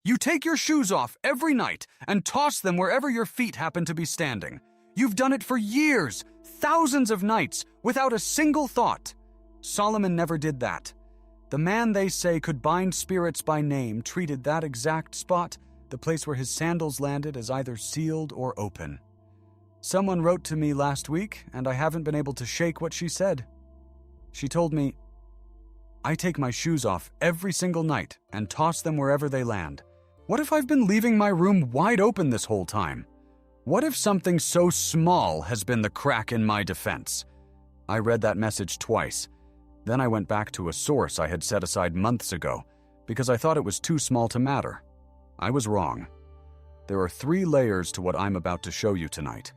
You take your shoes off every night and toss them wherever your feet happen to be standing. You've done it for years, thousands of nights, without a single thought. Solomon never did that. The man they say could bind spirits by name treated that exact spot, the place where his sandals landed, as either sealed or open. Someone wrote to me last week, and I haven't been able to shake what she said. She told me, I take my shoes off every single night and toss them wherever they land. What if I've been leaving my room wide open this whole time? What if something so small has been the crack in my defense? I read that message twice. Then I went back to a source I had set aside months ago because I thought it was too small to matter. I was wrong. There are 3 layers to what I'm about to show you tonight.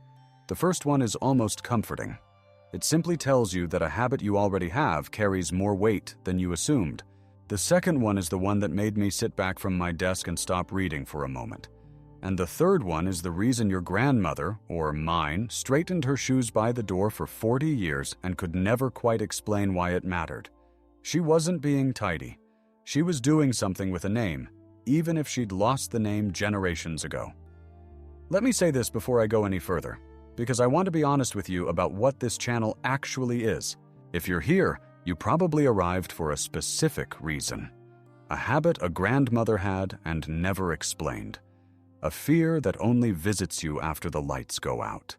The first one is almost comforting. It simply tells you that a habit you already have carries more weight than you assumed. The second one is the one that made me sit back from my desk and stop reading for a moment. And the third one is the reason your grandmother, or mine, straightened her shoes by the door for 40 years and could never quite explain why it mattered. She wasn't being tidy. She was doing something with a name, even if she'd lost the name generations ago. Let me say this before I go any further, because I want to be honest with you about what this channel actually is. If you're here, you probably arrived for a specific reason. A habit a grandmother had and never explained. A fear that only visits you after the lights go out.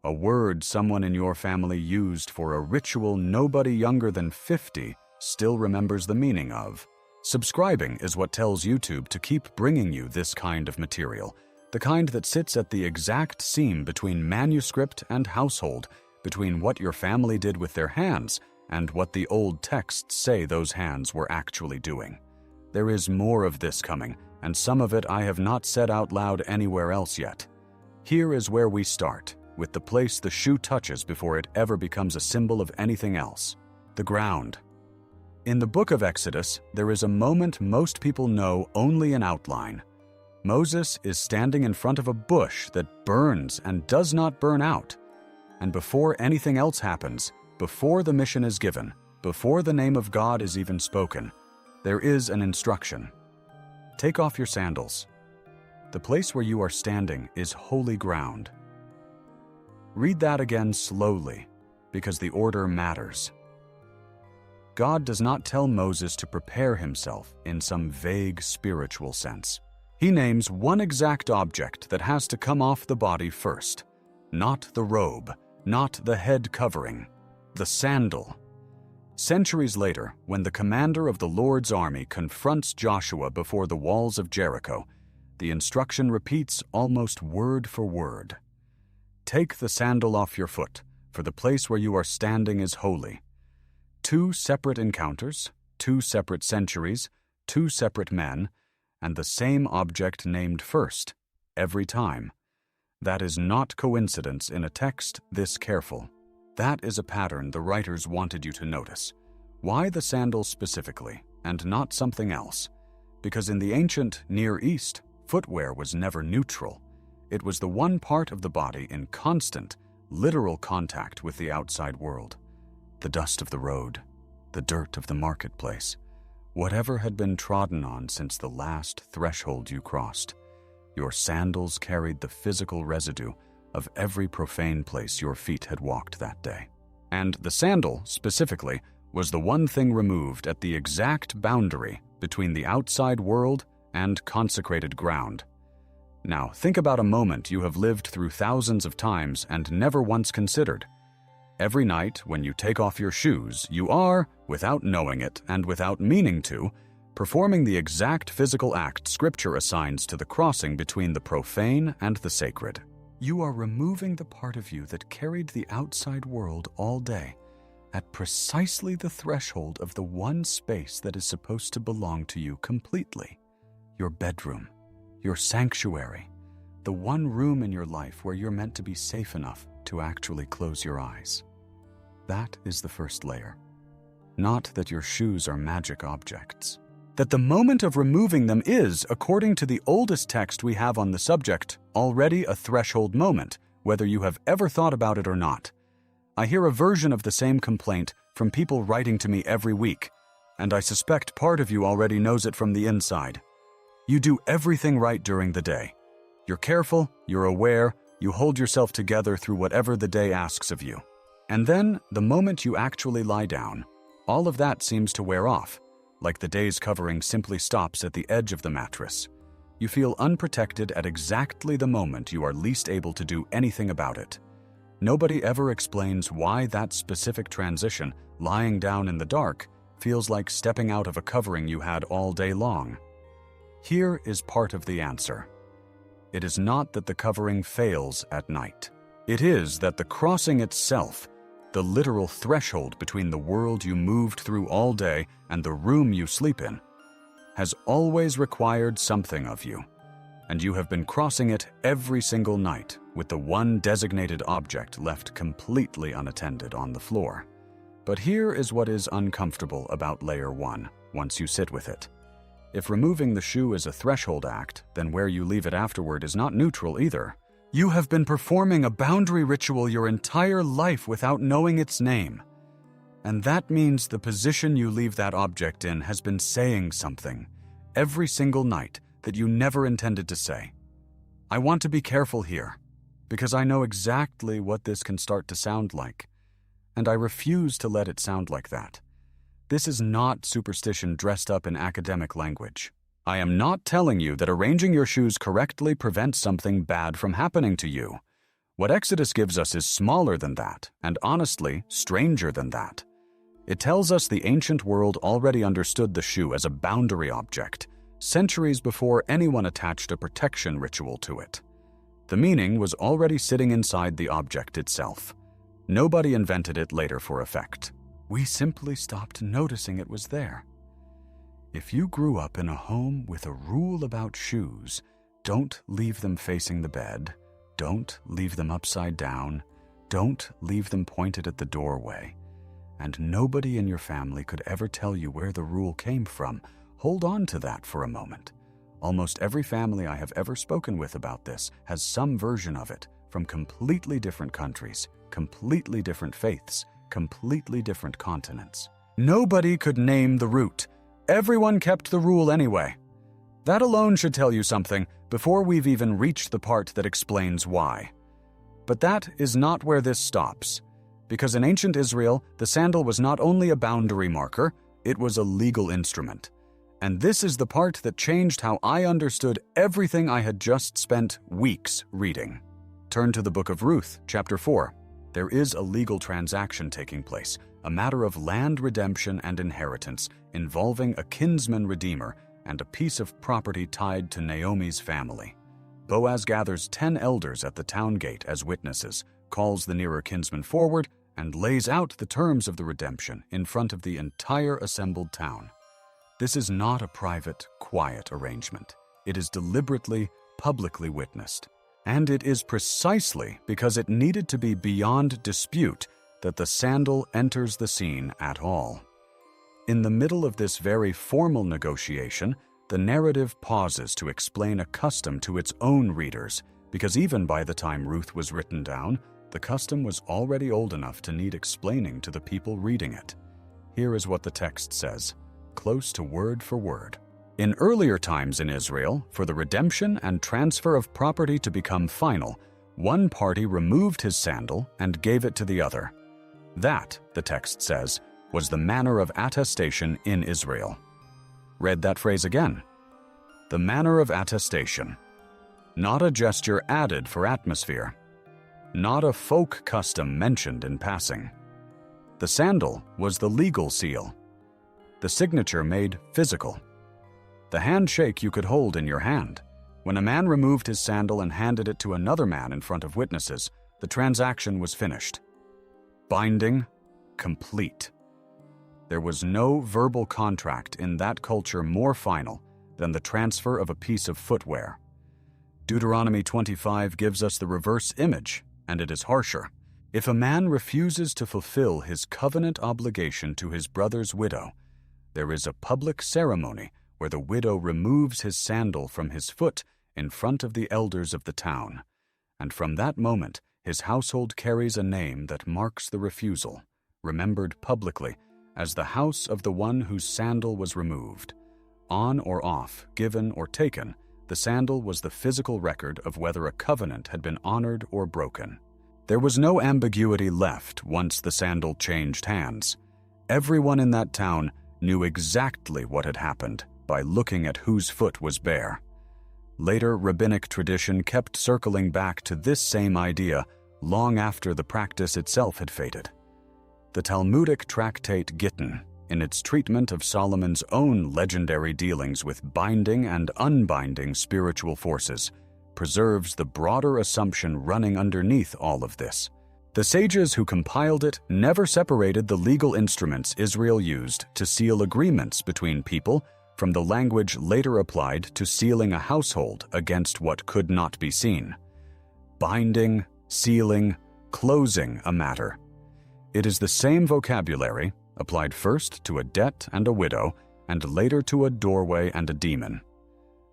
A word someone in your family used for a ritual nobody younger than 50 still remembers the meaning of. Subscribing is what tells YouTube to keep bringing you this kind of material, the kind that sits at the exact seam between manuscript and household, between what your family did with their hands and what the old texts say those hands were actually doing. There is more of this coming, and some of it I have not said out loud anywhere else yet. Here is where we start, with the place the shoe touches before it ever becomes a symbol of anything else: the ground. In the book of Exodus, there is a moment most people know only in outline. Moses is standing in front of a bush that burns and does not burn out. And before anything else happens, before the mission is given, before the name of God is even spoken, there is an instruction. Take off your sandals. The place where you are standing is holy ground. Read that again slowly, because the order matters. God does not tell Moses to prepare himself in some vague spiritual sense. He names one exact object that has to come off the body first. Not the robe, not the head covering, the sandal. Centuries later, when the commander of the Lord's army confronts Joshua before the walls of Jericho, the instruction repeats almost word for word. Take the sandal off your foot, for the place where you are standing is holy. 2 separate encounters, 2 separate centuries, 2 separate men, and the same object named first, every time. That is not coincidence in a text this careful. That is a pattern the writers wanted you to notice. Why the sandals specifically, and not something else? Because in the ancient Near East, footwear was never neutral. It was the one part of the body in constant, literal contact with the outside world. The dust of the road, the dirt of the marketplace, whatever had been trodden on since the last threshold you crossed. Your sandals carried the physical residue of every profane place your feet had walked that day. And the sandal, specifically, was the one thing removed at the exact boundary between the outside world and consecrated ground. Now, think about a moment you have lived through thousands of times and never once considered. Every night, when you take off your shoes, you are, without knowing it and without meaning to, performing the exact physical act Scripture assigns to the crossing between the profane and the sacred. You are removing the part of you that carried the outside world all day, at precisely the threshold of the one space that is supposed to belong to you completely. Your bedroom, your sanctuary, the one room in your life where you're meant to be safe enough to actually close your eyes. That is the first layer. Not that your shoes are magic objects. That the moment of removing them is, according to the oldest text we have on the subject, already a threshold moment, whether you have ever thought about it or not. I hear a version of the same complaint from people writing to me every week, and I suspect part of you already knows it from the inside. You do everything right during the day. You're careful, you're aware, you hold yourself together through whatever the day asks of you. And then, the moment you actually lie down, all of that seems to wear off, like the day's covering simply stops at the edge of the mattress. You feel unprotected at exactly the moment you are least able to do anything about it. Nobody ever explains why that specific transition, lying down in the dark, feels like stepping out of a covering you had all day long. Here is part of the answer. It is not that the covering fails at night. It is that the crossing itself, the literal threshold between the world you moved through all day and the room you sleep in, has always required something of you, and you have been crossing it every single night with the one designated object left completely unattended on the floor. But here is what is uncomfortable about layer 1 once you sit with it. If removing the shoe is a threshold act, then where you leave it afterward is not neutral either. You have been performing a boundary ritual your entire life without knowing its name. And that means the position you leave that object in has been saying something every single night that you never intended to say. I want to be careful here, because I know exactly what this can start to sound like, and I refuse to let it sound like that. This is not superstition dressed up in academic language. I am not telling you that arranging your shoes correctly prevents something bad from happening to you. What Exodus gives us is smaller than that, and honestly, stranger than that. It tells us the ancient world already understood the shoe as a boundary object, centuries before anyone attached a protection ritual to it. The meaning was already sitting inside the object itself. Nobody invented it later for effect. We simply stopped noticing it was there. If you grew up in a home with a rule about shoes, don't leave them facing the bed, don't leave them upside down, don't leave them pointed at the doorway, and nobody in your family could ever tell you where the rule came from, hold on to that for a moment. Almost every family I have ever spoken with about this has some version of it, from completely different countries, completely different faiths, completely different continents. Nobody could name the root. Everyone kept the rule anyway. That alone should tell you something before we've even reached the part that explains why. But that is not where this stops. Because in ancient Israel, the sandal was not only a boundary marker, it was a legal instrument. And this is the part that changed how I understood everything I had just spent weeks reading. Turn to the Book of Ruth, chapter 4. There is a legal transaction taking place, a matter of land redemption and inheritance involving a kinsman redeemer and a piece of property tied to Naomi's family. Boaz gathers 10 elders at the town gate as witnesses, calls the nearer kinsman forward, and lays out the terms of the redemption in front of the entire assembled town. This is not a private, quiet arrangement. It is deliberately, publicly witnessed. And it is precisely because it needed to be beyond dispute that the sandal enters the scene at all. In the middle of this very formal negotiation, the narrative pauses to explain a custom to its own readers, because even by the time Ruth was written down, the custom was already old enough to need explaining to the people reading it. Here is what the text says, close to word for word. In earlier times in Israel, for the redemption and transfer of property to become final, one party removed his sandal and gave it to the other. That, the text says, was the manner of attestation in Israel. Read that phrase again. The manner of attestation. Not a gesture added for atmosphere. Not a folk custom mentioned in passing. The sandal was the legal seal. The signature made physical. The handshake you could hold in your hand. When a man removed his sandal and handed it to another man in front of witnesses, the transaction was finished. Binding, complete. There was no verbal contract in that culture more final than the transfer of a piece of footwear. Deuteronomy 25 gives us the reverse image, and it is harsher. If a man refuses to fulfill his covenant obligation to his brother's widow, there is a public ceremony where the widow removes his sandal from his foot in front of the elders of the town, and from that moment his household carries a name that marks the refusal, remembered publicly as the house of the one whose sandal was removed. on or off, given or taken, the sandal was the physical record of whether a covenant had been honored or broken. There was no ambiguity left once the sandal changed hands. Everyone in that town knew exactly what had happened by looking at whose foot was bare. Later, rabbinic tradition kept circling back to this same idea long after the practice itself had faded. The Talmudic tractate Gittin, in its treatment of Solomon's own legendary dealings with binding and unbinding spiritual forces, preserves the broader assumption running underneath all of this. The sages who compiled it never separated the legal instruments Israel used to seal agreements between people from the language later applied to sealing a household against what could not be seen. Binding, sealing, closing a matter. It is the same vocabulary, applied first to a debt and a widow, and later to a doorway and a demon.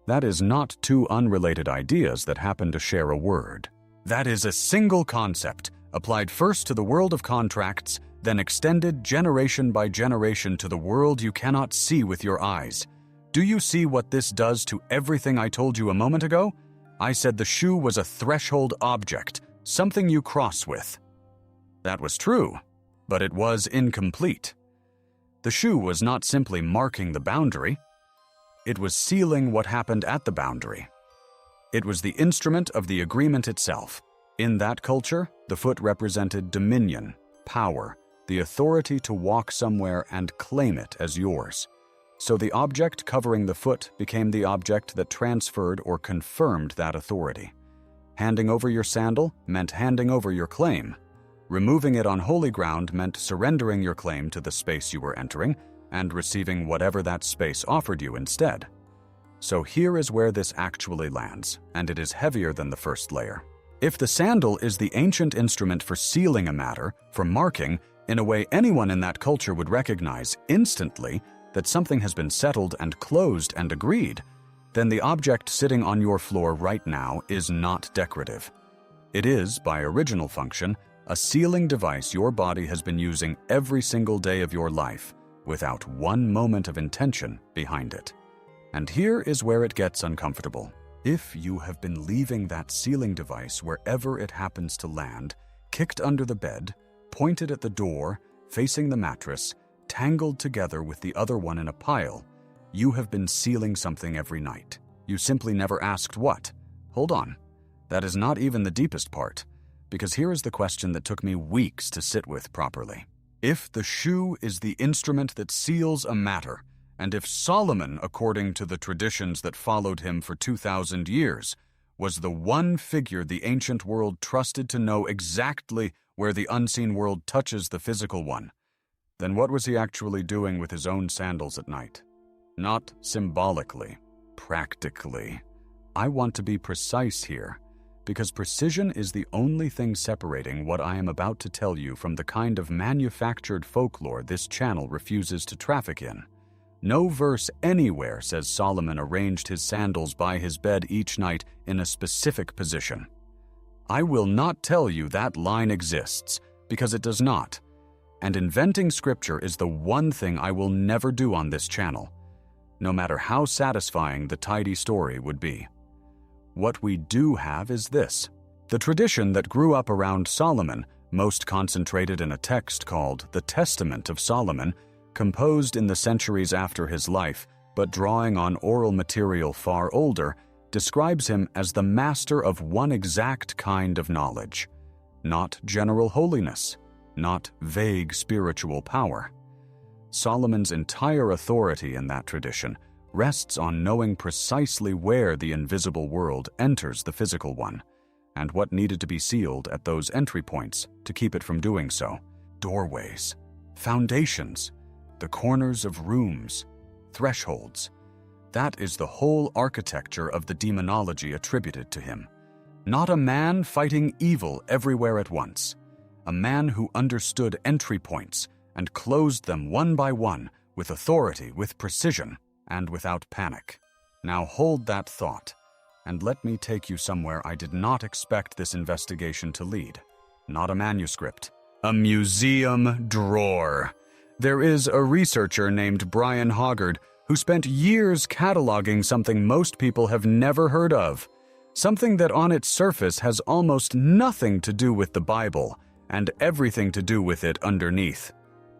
That is not two unrelated ideas that happen to share a word. That is a single concept, applied first to the world of contracts, then extended generation by generation to the world you cannot see with your eyes. Do you see what this does to everything I told you a moment ago? I said the shoe was a threshold object, something you cross with. That was true, but it was incomplete. The shoe was not simply marking the boundary. It was sealing what happened at the boundary. It was the instrument of the agreement itself. In that culture, the foot represented dominion, power, the authority to walk somewhere and claim it as yours. So the object covering the foot became the object that transferred or confirmed that authority. Handing over your sandal meant handing over your claim. Removing it on holy ground meant surrendering your claim to the space you were entering and receiving whatever that space offered you instead. So here is where this actually lands, and it is heavier than the first layer. If the sandal is the ancient instrument for sealing a matter, for marking, in a way anyone in that culture would recognize instantly that something has been settled and closed and agreed, then the object sitting on your floor right now is not decorative. It is, by original function, a sealing device your body has been using every single day of your life, without one moment of intention behind it. And here is where it gets uncomfortable. If you have been leaving that sealing device wherever it happens to land, kicked under the bed, pointed at the door, facing the mattress, tangled together with the other one in a pile, you have been sealing something every night. You simply never asked what. Hold on. That is not even the deepest part, because here is the question that took me weeks to sit with properly. If the shoe is the instrument that seals a matter, and if Solomon, according to the traditions that followed him for 2,000 years, was the one figure the ancient world trusted to know exactly where the unseen world touches the physical one, then what was he actually doing with his own sandals at night? Not symbolically, practically. I want to be precise here, because precision is the only thing separating what I am about to tell you from the kind of manufactured folklore this channel refuses to traffic in. No verse anywhere says Solomon arranged his sandals by his bed each night in a specific position. I will not tell you that line exists, because it does not. And inventing scripture is the one thing I will never do on this channel, no matter how satisfying the tidy story would be. What we do have is this. The tradition that grew up around Solomon, most concentrated in a text called the Testament of Solomon, composed in the centuries after his life, but drawing on oral material far older, describes him as the master of one exact kind of knowledge, not general holiness, not vague spiritual power. Solomon's entire authority in that tradition rests on knowing precisely where the invisible world enters the physical one, and what needed to be sealed at those entry points to keep it from doing so. Doorways, foundations, the corners of rooms, thresholds. That is the whole architecture of the demonology attributed to him. Not a man fighting evil everywhere at once. A man who understood entry points and closed them one by one with authority, with precision, and without panic. Now hold that thought, and let me take you somewhere I did not expect this investigation to lead. Not a manuscript. A museum drawer. There is a researcher named Brian Hoggard who spent years cataloging something most people have never heard of, something that on its surface has almost nothing to do with the Bible and everything to do with it underneath: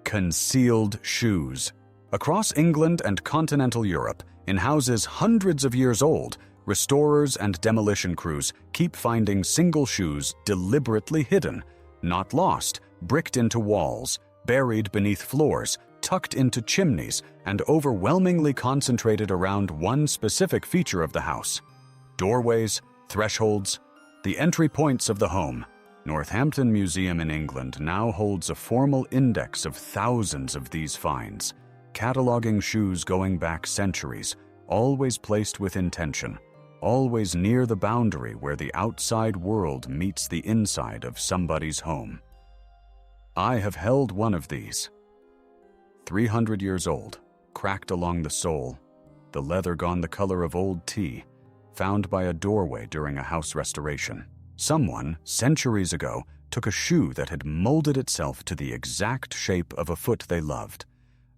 concealed shoes. Across England and continental Europe, in houses hundreds of years old, restorers and demolition crews keep finding single shoes deliberately hidden, not lost, bricked into walls, buried beneath floors, tucked into chimneys, and overwhelmingly concentrated around one specific feature of the house: doorways, thresholds, the entry points of the home. Northampton Museum in England now holds a formal index of thousands of these finds, cataloging shoes going back centuries, always placed with intention, always near the boundary where the outside world meets the inside of somebody's home. I have held one of these. 300 years old, cracked along the sole, the leather gone the color of old tea, found by a doorway during a house restoration. Someone, centuries ago, took a shoe that had molded itself to the exact shape of a foot they loved,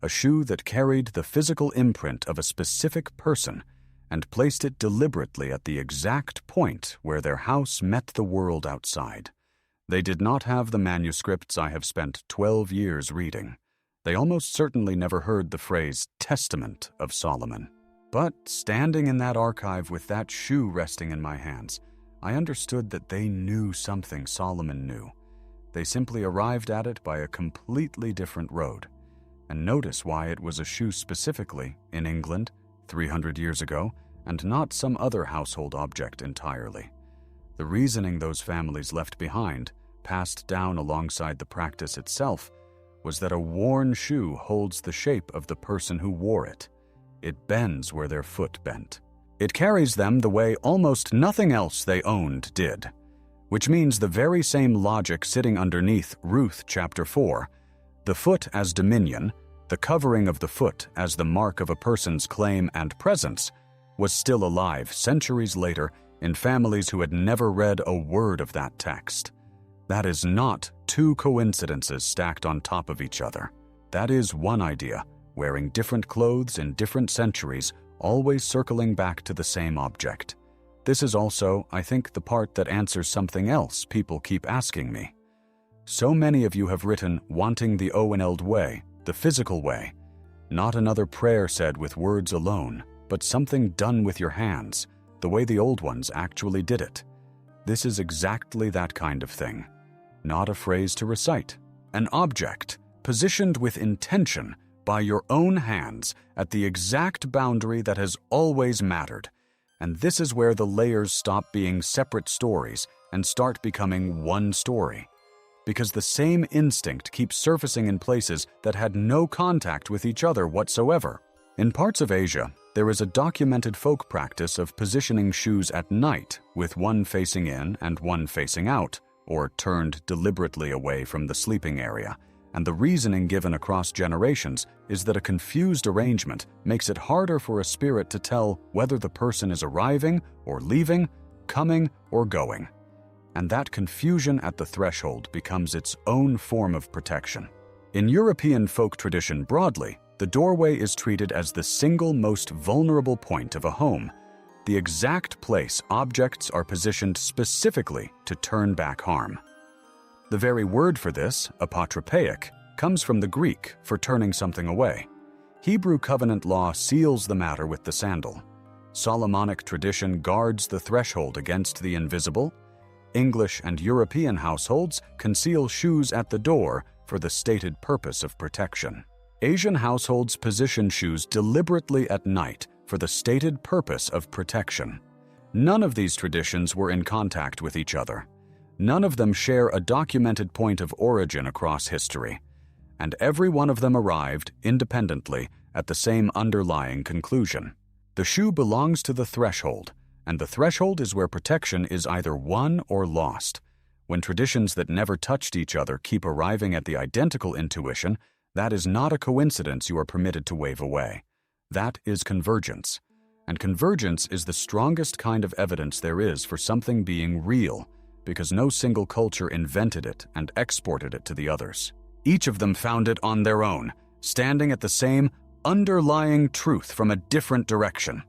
a shoe that carried the physical imprint of a specific person, and placed it deliberately at the exact point where their house met the world outside. They did not have the manuscripts I have spent 12 years reading. They almost certainly never heard the phrase Testament of Solomon. But standing in that archive with that shoe resting in my hands, I understood that they knew something Solomon knew. They simply arrived at it by a completely different road. And notice why it was a shoe specifically in England 300 years ago, and not some other household object entirely. The reasoning those families left behind, passed down alongside the practice itself, was that a worn shoe holds the shape of the person who wore it. It bends where their foot bent. It carries them the way almost nothing else they owned did, which means the very same logic sitting underneath Ruth chapter 4, the foot as dominion, the covering of the foot as the mark of a person's claim and presence, was still alive centuries later in families who had never read a word of that text. That is not two coincidences stacked on top of each other. That is one idea, wearing different clothes in different centuries, always circling back to the same object. This is also, I think, the part that answers something else people keep asking me. So many of you have written wanting the Oweneld way, the physical way, not another prayer said with words alone, but something done with your hands, the way the old ones actually did it. This is exactly that kind of thing. Not a phrase to recite, an object positioned with intention by your own hands at the exact boundary that has always mattered. And this is where the layers stop being separate stories and start becoming one story. Because the same instinct keeps surfacing in places that had no contact with each other whatsoever. In parts of Asia, there is a documented folk practice of positioning shoes at night with one facing in and one facing out, or turned deliberately away from the sleeping area. And the reasoning given across generations is that a confused arrangement makes it harder for a spirit to tell whether the person is arriving or leaving, coming or going. And that confusion at the threshold becomes its own form of protection. In European folk tradition broadly, the doorway is treated as the single most vulnerable point of a home, the exact place objects are positioned specifically to turn back harm. The very word for this, apotropaic, comes from the Greek for turning something away. Hebrew covenant law seals the matter with the sandal. Solomonic tradition guards the threshold against the invisible. English and European households conceal shoes at the door for the stated purpose of protection. Asian households position shoes deliberately at night for the stated purpose of protection. None of these traditions were in contact with each other. None of them share a documented point of origin across history, and every one of them arrived, independently, at the same underlying conclusion. The shoe belongs to the threshold, and the threshold is where protection is either won or lost. When traditions that never touched each other keep arriving at the identical intuition, that is not a coincidence you are permitted to wave away. That is convergence. And convergence is the strongest kind of evidence there is for something being real, because no single culture invented it and exported it to the others. Each of them found it on their own, standing at the same underlying truth from a different direction.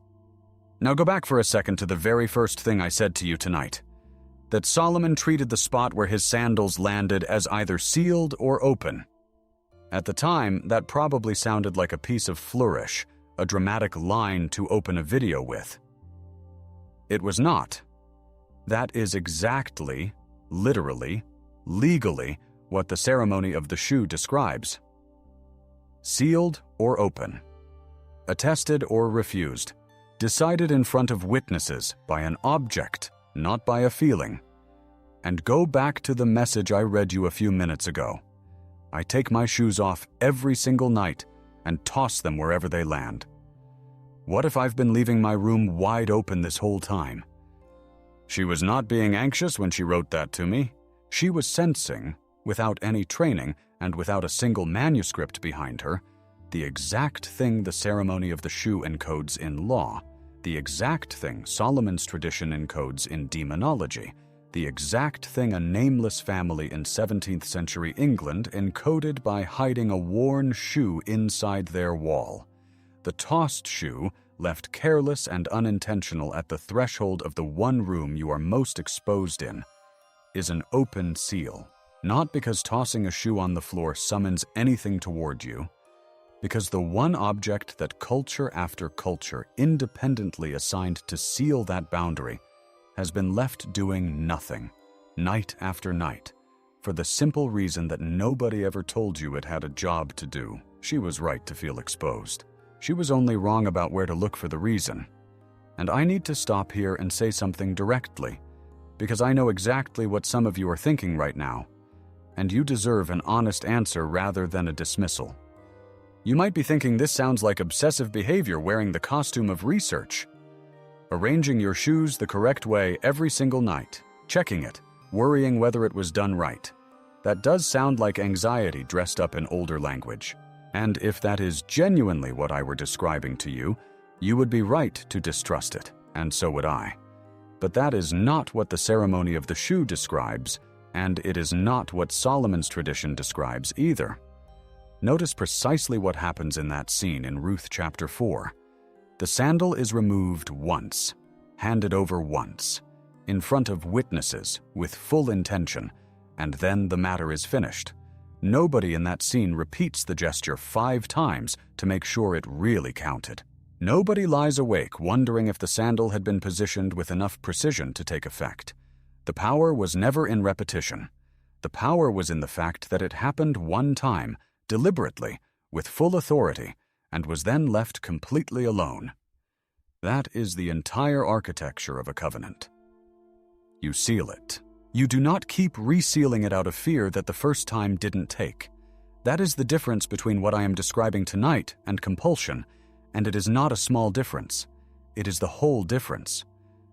Now go back for a second to the very first thing I said to you tonight, that Solomon treated the spot where his sandals landed as either sealed or open. At the time, that probably sounded like a piece of flourish, a dramatic line to open a video with. It was not. That is exactly, literally, legally, what the ceremony of the shoe describes. Sealed or open. Attested or refused. Decided in front of witnesses by an object, not by a feeling. And go back to the message I read you a few minutes ago. I take my shoes off every single night and toss them wherever they land. What if I've been leaving my room wide open this whole time? She was not being anxious when she wrote that to me. She was sensing, without any training and without a single manuscript behind her, the exact thing the ceremony of the shoe encodes in law, the exact thing Solomon's tradition encodes in demonology, the exact thing a nameless family in 17th century England encoded by hiding a worn shoe inside their wall. The tossed shoe, left careless and unintentional at the threshold of the one room you are most exposed in, is an open seal, not because tossing a shoe on the floor summons anything toward you, because the one object that culture after culture independently assigned to seal that boundary has been left doing nothing, night after night, for the simple reason that nobody ever told you it had a job to do. She was right to feel exposed. She was only wrong about where to look for the reason. And I need to stop here and say something directly, because I know exactly what some of you are thinking right now, and you deserve an honest answer rather than a dismissal. You might be thinking this sounds like obsessive behavior wearing the costume of research. Arranging your shoes the correct way every single night, checking it, worrying whether it was done right. That does sound like anxiety dressed up in older language. And if that is genuinely what I were describing to you, you would be right to distrust it, and so would I. But that is not what the ceremony of the shoe describes, and it is not what Solomon's tradition describes either. Notice precisely what happens in that scene in Ruth chapter 4. The sandal is removed once, handed over once, in front of witnesses with full intention, and then the matter is finished. Nobody in that scene repeats the gesture 5 times to make sure it really counted. Nobody lies awake wondering if the sandal had been positioned with enough precision to take effect. The power was never in repetition. The power was in the fact that it happened one time, deliberately, with full authority, and was then left completely alone. That is the entire architecture of a covenant. You seal it. You do not keep resealing it out of fear that the first time didn't take. That is the difference between what I am describing tonight and compulsion, and it is not a small difference. It is the whole difference.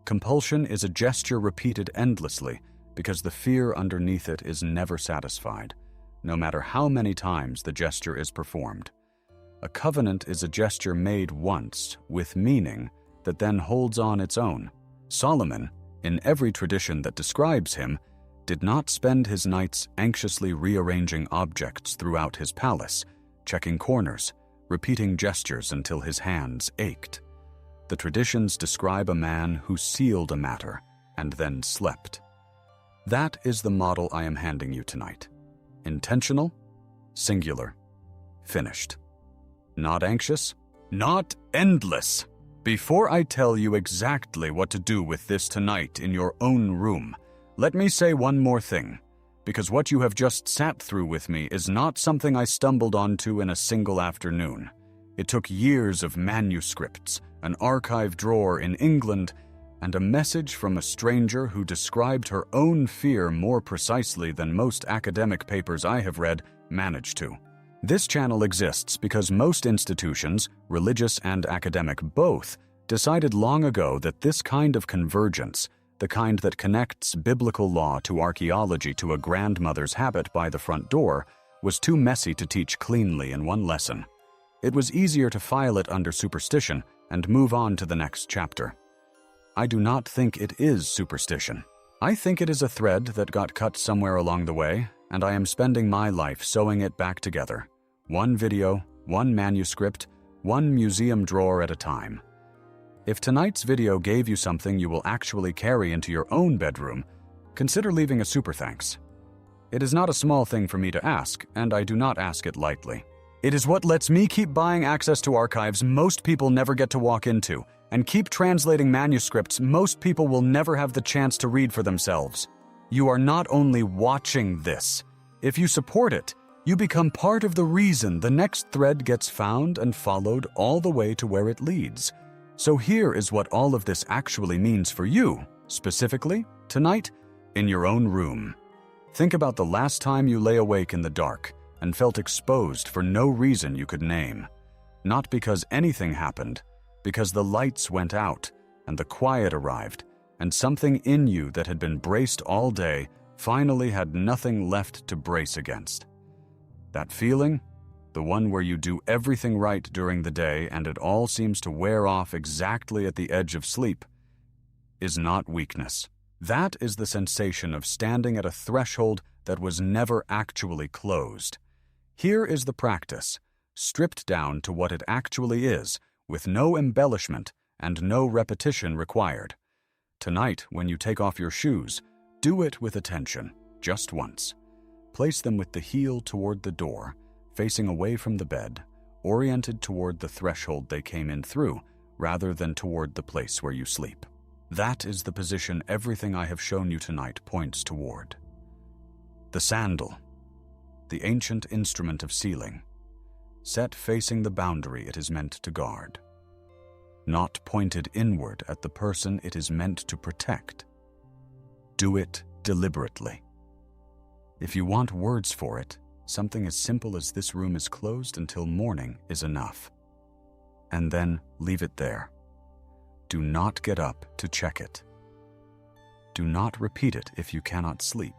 Compulsion is a gesture repeated endlessly because the fear underneath it is never satisfied, no matter how many times the gesture is performed. A covenant is a gesture made once, with meaning, that then holds on its own. Solomon, in every tradition that describes him, did not spend his nights anxiously rearranging objects throughout his palace, checking corners, repeating gestures until his hands ached. The traditions describe a man who sealed a matter and then slept. That is the model I am handing you tonight. Intentional, singular, finished. Not anxious, not endless. Before I tell you exactly what to do with this tonight in your own room, let me say one more thing, because what you have just sat through with me is not something I stumbled onto in a single afternoon. It took years of manuscripts, an archive drawer in England, and a message from a stranger who described her own fear more precisely than most academic papers I have read managed to. This channel exists because most institutions, religious and academic both, decided long ago that this kind of convergence, the kind that connects biblical law to archaeology to a grandmother's habit by the front door, was too messy to teach cleanly in one lesson. It was easier to file it under superstition and move on to the next chapter. I do not think it is superstition. I think it is a thread that got cut somewhere along the way, and I am spending my life sewing it back together. One video, one manuscript, one museum drawer at a time. If tonight's video gave you something you will actually carry into your own bedroom, consider leaving a super thanks. It is not a small thing for me to ask, and I do not ask it lightly. It is what lets me keep buying access to archives most people never get to walk into, and keep translating manuscripts most people will never have the chance to read for themselves. You are not only watching this. If you support it, you become part of the reason the next thread gets found and followed all the way to where it leads. So here is what all of this actually means for you, specifically, tonight, in your own room. Think about the last time you lay awake in the dark and felt exposed for no reason you could name. Not because anything happened, because the lights went out and the quiet arrived, and something in you that had been braced all day finally had nothing left to brace against. That feeling, the one where you do everything right during the day and it all seems to wear off exactly at the edge of sleep, is not weakness. That is the sensation of standing at a threshold that was never actually closed. Here is the practice, stripped down to what it actually is, with no embellishment and no repetition required. Tonight, when you take off your shoes, do it with attention, just once. Place them with the heel toward the door, facing away from the bed, oriented toward the threshold they came in through, rather than toward the place where you sleep. That is the position everything I have shown you tonight points toward. The sandal, the ancient instrument of sealing, set facing the boundary it is meant to guard. Not pointed inward at the person it is meant to protect. Do it deliberately. If you want words for it, something as simple as "this room is closed until morning" is enough. And then leave it there. Do not get up to check it. Do not repeat it if you cannot sleep.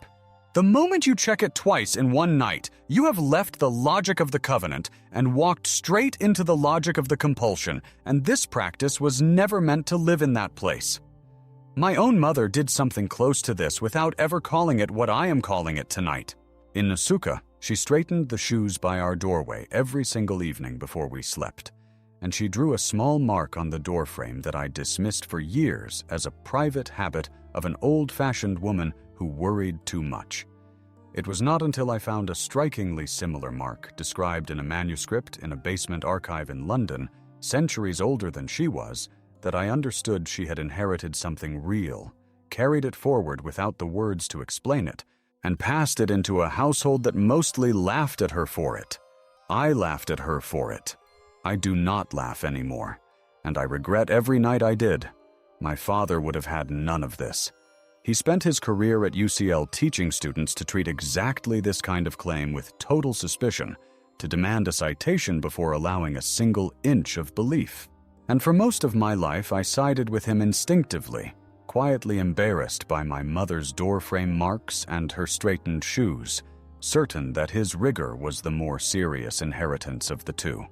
The moment you check it twice in one night, you have left the logic of the covenant and walked straight into the logic of the compulsion, and this practice was never meant to live in that place. My own mother did something close to this without ever calling it what I am calling it tonight. In Nasuka, she straightened the shoes by our doorway every single evening before we slept, and she drew a small mark on the doorframe that I dismissed for years as a private habit of an old-fashioned woman who worried too much. It was not until I found a strikingly similar mark described in a manuscript in a basement archive in London, centuries older than she was, that I understood she had inherited something real, carried it forward without the words to explain it, and passed it into a household that mostly laughed at her for it. I laughed at her for it. I do not laugh anymore, and I regret every night I did. My father would have had none of this. He spent his career at UCL teaching students to treat exactly this kind of claim with total suspicion, to demand a citation before allowing a single inch of belief. And for most of my life, I sided with him instinctively, quietly embarrassed by my mother's doorframe marks and her straightened shoes, certain that his rigor was the more serious inheritance of the two.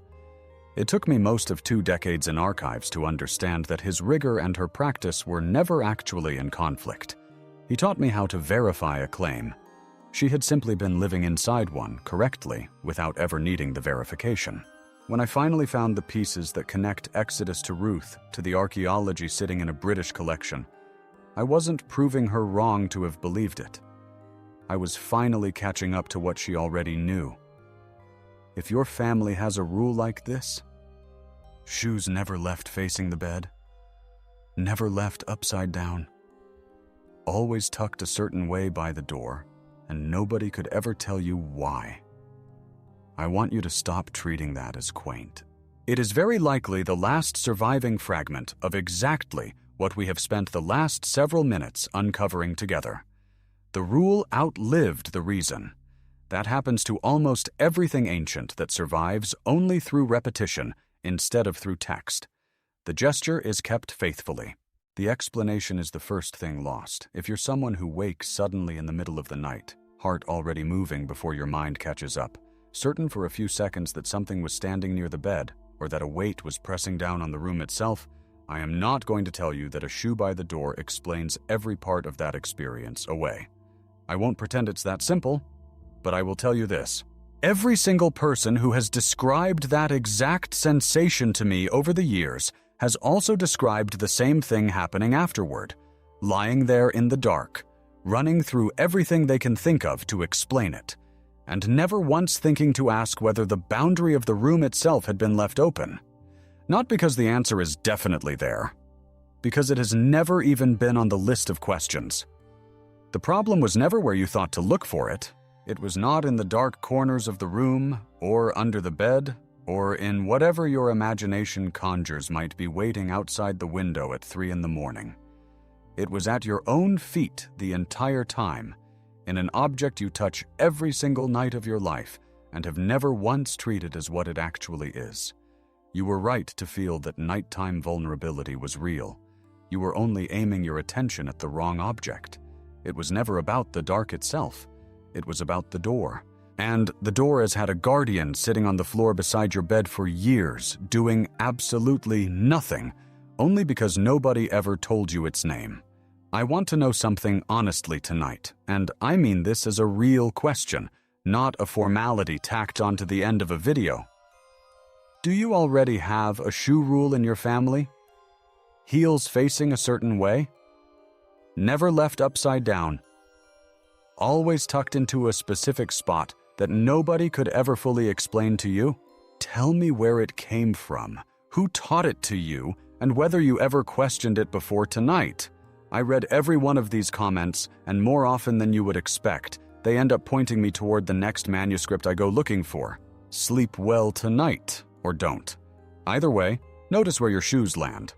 It took me most of 2 decades in archives to understand that his rigor and her practice were never actually in conflict. He taught me how to verify a claim. She had simply been living inside one correctly without ever needing the verification. When I finally found the pieces that connect Exodus to Ruth to the archaeology sitting in a British collection, I wasn't proving her wrong to have believed it. I was finally catching up to what she already knew. If your family has a rule like this, shoes never left facing the bed, never left upside down, always tucked a certain way by the door, and nobody could ever tell you why. I want you to stop treating that as quaint. It is very likely the last surviving fragment of exactly what we have spent the last several minutes uncovering together. The rule outlived the reason. That happens to almost everything ancient that survives only through repetition instead of through text. The gesture is kept faithfully. The explanation is the first thing lost. If you're someone who wakes suddenly in the middle of the night, heart already moving before your mind catches up, certain for a few seconds that something was standing near the bed or that a weight was pressing down on the room itself, I am not going to tell you that a shoe by the door explains every part of that experience away. I won't pretend it's that simple, but I will tell you this. Every single person who has described that exact sensation to me over the years has also described the same thing happening afterward, lying there in the dark, running through everything they can think of to explain it, and never once thinking to ask whether the boundary of the room itself had been left open. Not because the answer is definitely there, because it has never even been on the list of questions. The problem was never where you thought to look for it. It was not in the dark corners of the room, or under the bed, or in whatever your imagination conjures might be waiting outside the window at 3 a.m. It was at your own feet the entire time, in an object you touch every single night of your life and have never once treated as what it actually is. You were right to feel that nighttime vulnerability was real. You were only aiming your attention at the wrong object. It was never about the dark itself. It was about the door. And the door has had a guardian sitting on the floor beside your bed for years, doing absolutely nothing, only because nobody ever told you its name. I want to know something honestly tonight, and I mean this as a real question, not a formality tacked onto the end of a video. Do you already have a shoe rule in your family? Heels facing a certain way? Never left upside down? Always tucked into a specific spot that nobody could ever fully explain to you? Tell me where it came from, who taught it to you, and whether you ever questioned it before tonight. I read every one of these comments, and more often than you would expect, they end up pointing me toward the next manuscript I go looking for. Sleep well tonight, or don't. Either way, notice where your shoes land.